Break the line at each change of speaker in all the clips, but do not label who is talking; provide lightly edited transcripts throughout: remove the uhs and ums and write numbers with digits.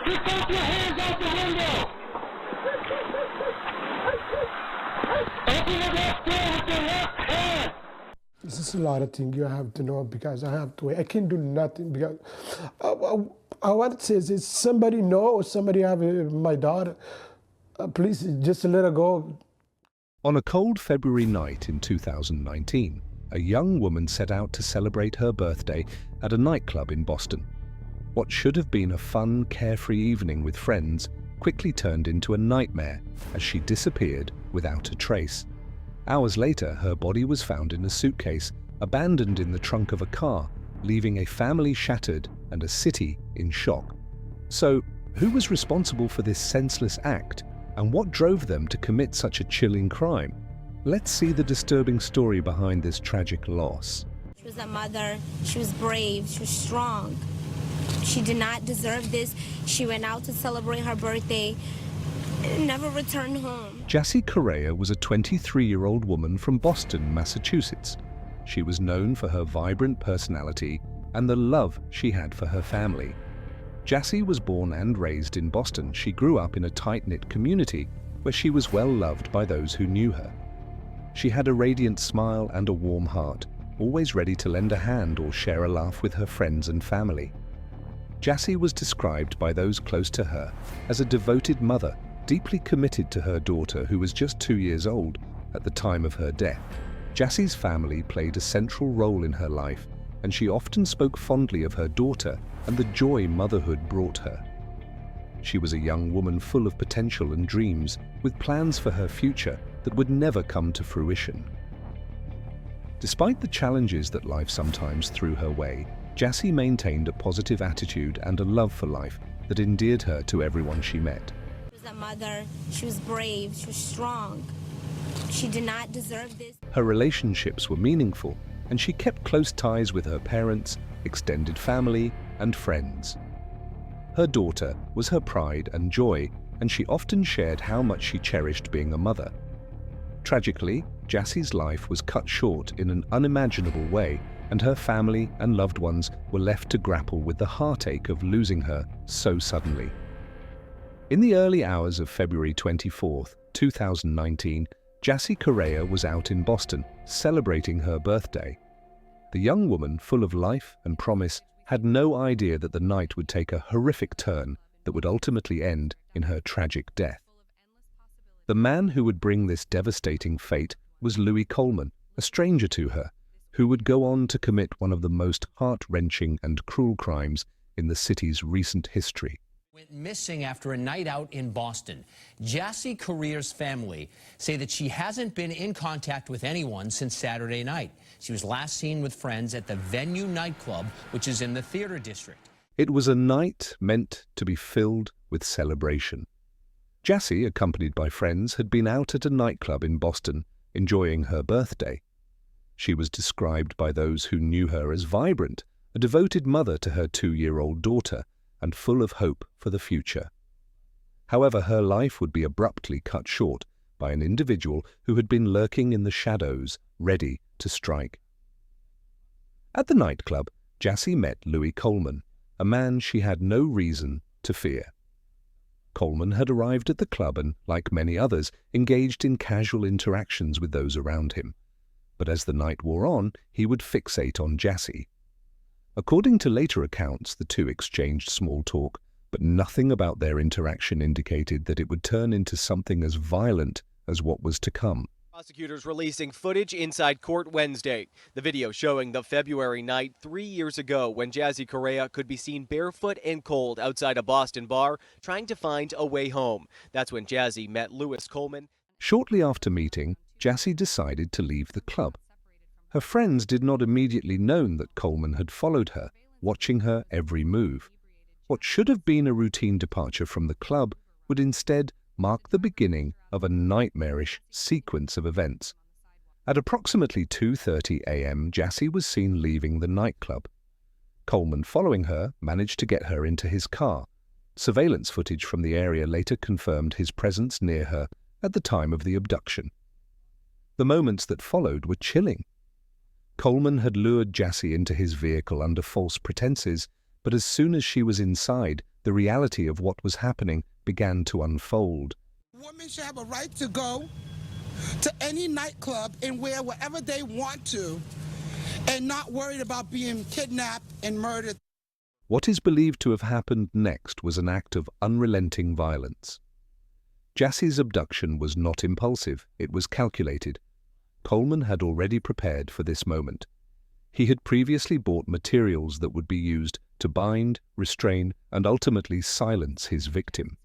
Keep your hands out the window. Open the left door with your left hand.
This is a lot of things you have to know because I have to wait. I can't do nothing because I want to say is somebody know or somebody have my daughter. Please just let her go.
On a cold February night in 2019, a young woman set out to celebrate her birthday at a nightclub in Boston. What should have been a fun, carefree evening with friends quickly turned into a nightmare as she disappeared without a trace. Hours later, her body was found in a suitcase, abandoned in the trunk of a car, leaving a family shattered and a city in shock. So, who was responsible for this senseless act, and what drove them to commit such a chilling crime? Let's see the disturbing story behind this tragic loss.
She was a mother, she was brave, she was strong. She did not deserve this. She went out to celebrate her birthday and never returned home.
Jassy Correa was a 23-year-old woman from Boston, Massachusetts. She was known for her vibrant personality and the love she had for her family. Jassy was born and raised in Boston. She grew up in a tight-knit community where she was well loved by those who knew her. She had a radiant smile and a warm heart, always ready to lend a hand or share a laugh with her friends and family. Jassy was described by those close to her as a devoted mother, deeply committed to her daughter who was just 2 years old at the time of her death. Jassy's family played a central role in her life, and she often spoke fondly of her daughter and the joy motherhood brought her. She was a young woman full of potential and dreams, with plans for her future that would never come to fruition. Despite the challenges that life sometimes threw her way, Jassy maintained a positive attitude and a love for life that endeared her to everyone she met.
She was a mother, she was brave, she was strong. She did not deserve this.
Her relationships were meaningful, and she kept close ties with her parents, extended family, and friends. Her daughter was her pride and joy, and she often shared how much she cherished being a mother. Tragically, Jassy's life was cut short in an unimaginable way, and her family and loved ones were left to grapple with the heartache of losing her so suddenly. In the early hours of February 24, 2019, Jassy Correa was out in Boston, celebrating her birthday. The young woman, full of life and promise, had no idea that the night would take a horrific turn that would ultimately end in her tragic death. The man who would bring this devastating fate was Louis Coleman, a stranger to her, who would go on to commit one of the most heart-wrenching and cruel crimes in the city's recent history.
Went missing after a night out in Boston. Jassy Correa's family say that she hasn't been in contact with anyone since Saturday night. She was last seen with friends at the Venue nightclub, which is in the theater district.
It was a night meant to be filled with celebration. Jassy, accompanied by friends, had been out at a nightclub in Boston, enjoying her birthday. She was described by those who knew her as vibrant, a devoted mother to her 2-year-old daughter, and full of hope for the future. However, her life would be abruptly cut short by an individual who had been lurking in the shadows, ready to strike. At the nightclub, Jassy met Louis Coleman, a man she had no reason to fear. Coleman had arrived at the club and, like many others, engaged in casual interactions with those around him. But as the night wore on, he would fixate on Jassy. According to later accounts, the two exchanged small talk, but nothing about their interaction indicated that it would turn into something as violent as what was to come.
Prosecutors releasing footage inside court Wednesday. The video showing the February night 3 years ago when Jassy Correa could be seen barefoot and cold outside a Boston bar trying to find a way home. That's when Jassy met Louis Coleman.
Shortly after meeting, Jassy decided to leave the club. Her friends did not immediately know that Coleman had followed her, watching her every move. What should have been a routine departure from the club would instead mark the beginning of a nightmarish sequence of events. At approximately 2:30 a.m., Jassy was seen leaving the nightclub. Coleman, following her, managed to get her into his car. Surveillance footage from the area later confirmed his presence near her at the time of the abduction. The moments that followed were chilling. Coleman had lured Jassy into his vehicle under false pretenses, but as soon as she was inside, the reality of what was happening began to unfold.
Women should have a right to go to any nightclub and wear whatever they want to and not worried about being kidnapped and murdered.
What is believed to have happened next was an act of unrelenting violence. Jassie's abduction was not impulsive, it was calculated. Coleman had already prepared for this moment. He had previously bought materials that would be used to bind, restrain, and ultimately silence his victim.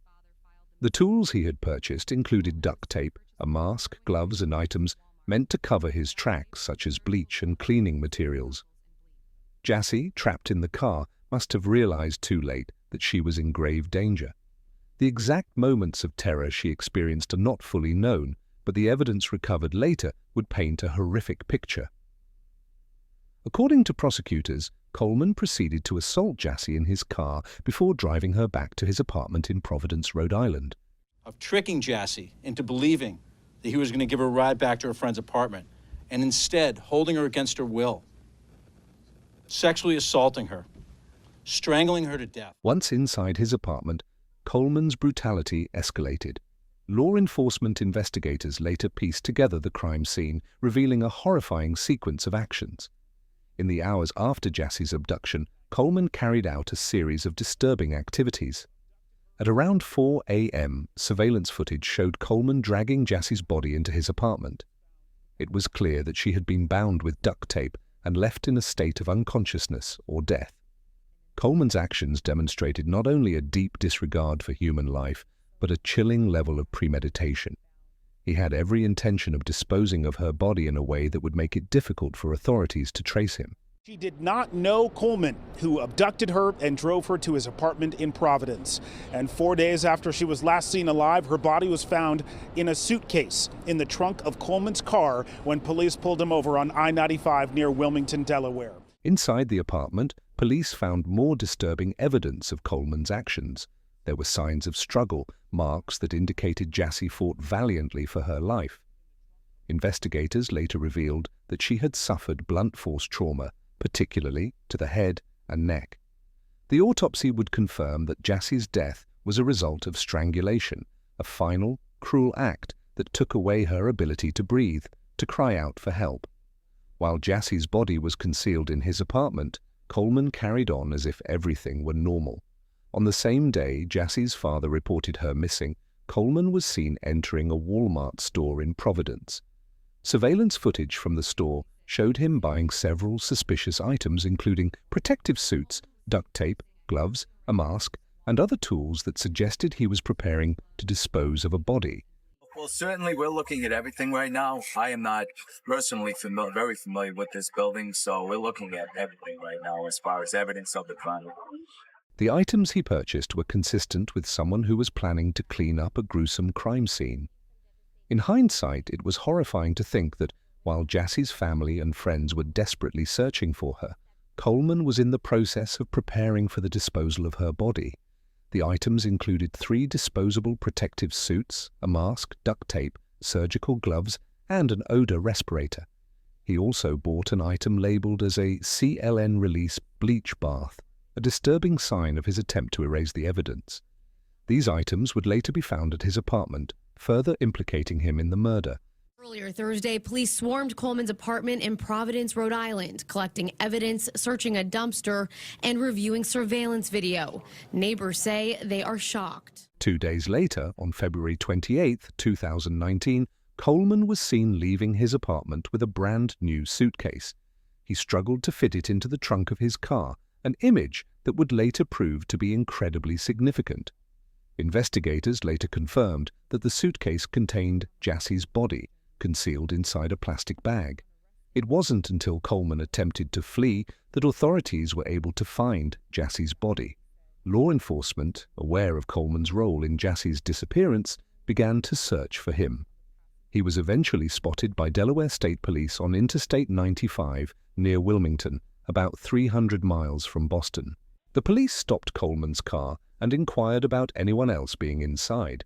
The tools he had purchased included duct tape, a mask, gloves, and items meant to cover his tracks, such as bleach and cleaning materials. Jassie, trapped in the car, must have realized too late that she was in grave danger. The exact moments of terror she experienced are not fully known, but the evidence recovered later would paint a horrific picture. According to prosecutors, Coleman proceeded to assault Jassie in his car before driving her back to his apartment in Providence, Rhode Island.
Of tricking Jassie into believing that he was going to give her a ride back to her friend's apartment, and instead holding her against her will, sexually assaulting her, strangling her to death.
Once inside his apartment, Coleman's brutality escalated. Law enforcement investigators later pieced together the crime scene, revealing a horrifying sequence of actions. In the hours after Jassie's abduction, Coleman carried out a series of disturbing activities. At around 4 a.m., surveillance footage showed Coleman dragging Jassie's body into his apartment. It was clear that she had been bound with duct tape and left in a state of unconsciousness or death. Coleman's actions demonstrated not only a deep disregard for human life, but a chilling level of premeditation. He had every intention of disposing of her body in a way that would make it difficult for authorities to trace him.
She did not know Coleman, who abducted her and drove her to his apartment in Providence. And 4 days after she was last seen alive, her body was found in a suitcase in the trunk of Coleman's car when police pulled him over on I-95 near Wilmington, Delaware.
Inside the apartment, police found more disturbing evidence of Coleman's actions. There were signs of struggle, marks that indicated Jassie fought valiantly for her life. Investigators later revealed that she had suffered blunt force trauma, particularly to the head and neck. The autopsy would confirm that Jassie's death was a result of strangulation, a final, cruel act that took away her ability to breathe, to cry out for help. While Jassie's body was concealed in his apartment, Coleman carried on as if everything were normal. On the same day Jassie's father reported her missing, Coleman was seen entering a Walmart store in Providence. Surveillance footage from the store showed him buying several suspicious items, including protective suits, duct tape, gloves, a mask, and other tools that suggested he was preparing to dispose of a body.
Well, certainly we're looking at everything right now. I am not personally very familiar with this building, so we're looking at everything right now as far as evidence of the crime.
The items he purchased were consistent with someone who was planning to clean up a gruesome crime scene. In hindsight, it was horrifying to think that while Jassie's family and friends were desperately searching for her, Coleman was in the process of preparing for the disposal of her body. The items included 3 disposable protective suits, a mask, duct tape, surgical gloves, and an odor respirator. He also bought an item labeled as a CLN release bleach bath, a disturbing sign of his attempt to erase the evidence. These items would later be found at his apartment, further implicating him in the murder.
Earlier Thursday, police swarmed Coleman's apartment in Providence, Rhode Island, collecting evidence, searching a dumpster, and reviewing surveillance video. Neighbors say they are shocked.
2 days later, on February 28, 2019, Coleman was seen leaving his apartment with a brand new suitcase. He struggled to fit it into the trunk of his car, an image that would later prove to be incredibly significant. Investigators later confirmed that the suitcase contained Jassie's body, concealed inside a plastic bag. It wasn't until Coleman attempted to flee that authorities were able to find Jassie's body. Law enforcement, aware of Coleman's role in Jassie's disappearance, began to search for him. He was eventually spotted by Delaware State Police on Interstate 95 near Wilmington, about 300 miles from Boston. The police stopped Coleman's car and inquired about anyone else being inside.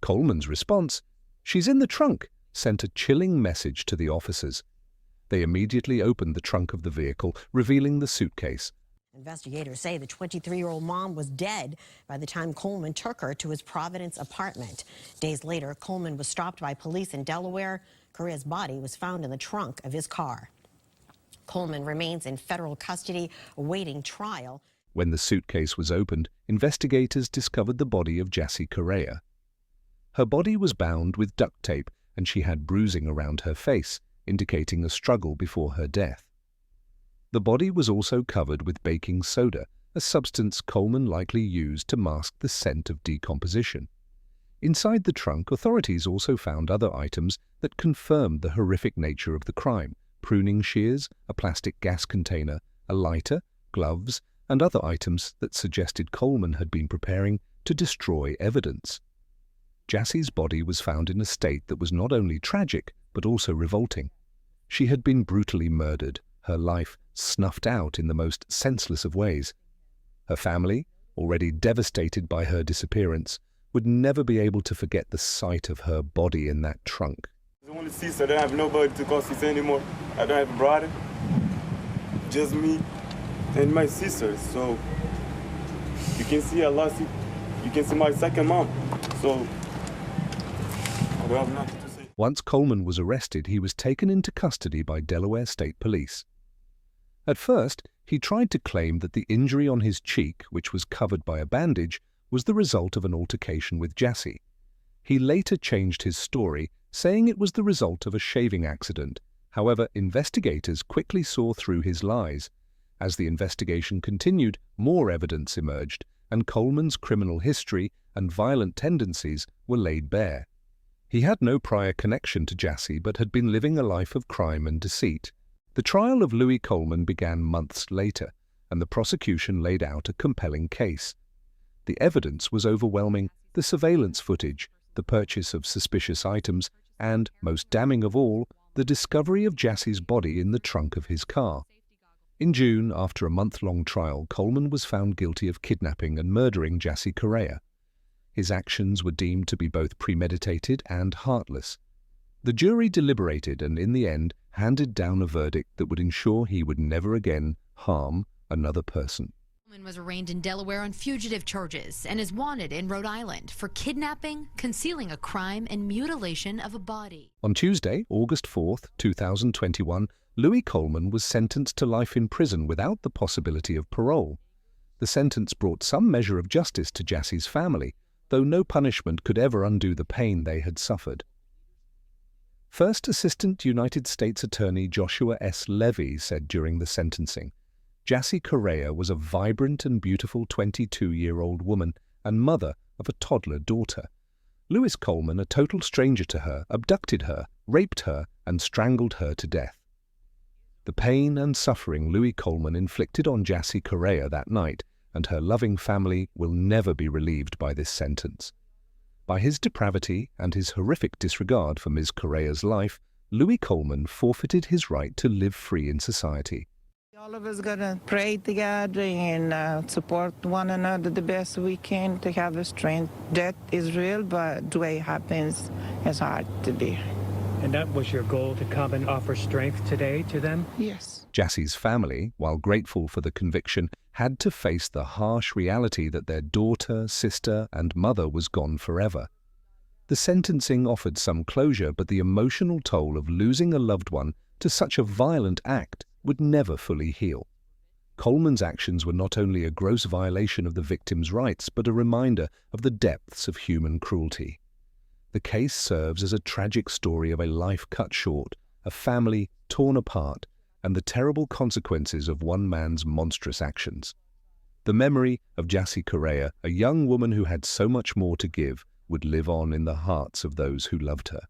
Coleman's response, "She's in the trunk," sent a chilling message to the officers. They immediately opened the trunk of the vehicle, revealing the suitcase.
Investigators say the 23-year-old mom was dead by the time Coleman took her to his Providence apartment. Days later, Coleman was stopped by police in Delaware. Correa's body was found in the trunk of his car. Coleman remains in federal custody, awaiting trial.
When the suitcase was opened, investigators discovered the body of Jassy Correa. Her body was bound with duct tape and she had bruising around her face, indicating a struggle before her death. The body was also covered with baking soda, a substance Coleman likely used to mask the scent of decomposition. Inside the trunk, authorities also found other items that confirmed the horrific nature of the crime: pruning shears, a plastic gas container, a lighter, gloves, and other items that suggested Coleman had been preparing to destroy evidence. Jassy's body was found in a state that was not only tragic, but also revolting. She had been brutally murdered, her life snuffed out in the most senseless of ways. Her family, already devastated by her disappearance, would never be able to forget the sight of her body in that trunk.
I want to see, so I don't have nobody to call sister anymore. I don't have a brother, just me and my sister. So you can see I lost it. You can see my second mom. So I don't have nothing to say.
Once Coleman was arrested, he was taken into custody by Delaware State Police. At first, he tried to claim that the injury on his cheek, which was covered by a bandage, was the result of an altercation with Jassy. He later changed his story, saying it was the result of a shaving accident. However, investigators quickly saw through his lies. As the investigation continued, more evidence emerged, and Coleman's criminal history and violent tendencies were laid bare. He had no prior connection to Jassy, but had been living a life of crime and deceit. The trial of Louis Coleman began months later, and the prosecution laid out a compelling case. The evidence was overwhelming: the surveillance footage, the purchase of suspicious items, and, most damning of all, the discovery of Jassy's body in the trunk of his car. In June, after a month-long trial, Coleman was found guilty of kidnapping and murdering Jassy Correa. His actions were deemed to be both premeditated and heartless. The jury deliberated and, in the end, handed down a verdict that would ensure he would never again harm another person.
Coleman was arraigned in Delaware on fugitive charges and is wanted in Rhode Island for kidnapping, concealing a crime, and mutilation of a body.
On Tuesday, August 4, 2021, Louis Coleman was sentenced to life in prison without the possibility of parole. The sentence brought some measure of justice to Jassy's family, though no punishment could ever undo the pain they had suffered. First Assistant United States Attorney Joshua S. Levy said during the sentencing, Jassy Correa was a vibrant and beautiful 22-year-old woman and mother of a toddler daughter. Louis Coleman, a total stranger to her, abducted her, raped her, and strangled her to death. The pain and suffering Louis Coleman inflicted on Jassy Correa that night and her loving family will never be relieved by this sentence. By his depravity and his horrific disregard for Ms. Correa's life, Louis Coleman forfeited his right to live free in society.
All of us gotta pray together and support one another the best we can to have the strength. Death is real, but the way it happens is hard to bear.
And that was your goal, to come and offer strength today to them?
Yes.
Jassy's family, while grateful for the conviction, had to face the harsh reality that their daughter, sister, and mother was gone forever. The sentencing offered some closure, but the emotional toll of losing a loved one to such a violent act would never fully heal. Coleman's actions were not only a gross violation of the victim's rights, but a reminder of the depths of human cruelty. The case serves as a tragic story of a life cut short, a family torn apart, and the terrible consequences of one man's monstrous actions. The memory of Jassy Correa, a young woman who had so much more to give, would live on in the hearts of those who loved her.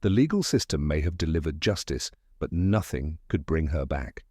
The legal system may have delivered justice, but nothing could bring her back.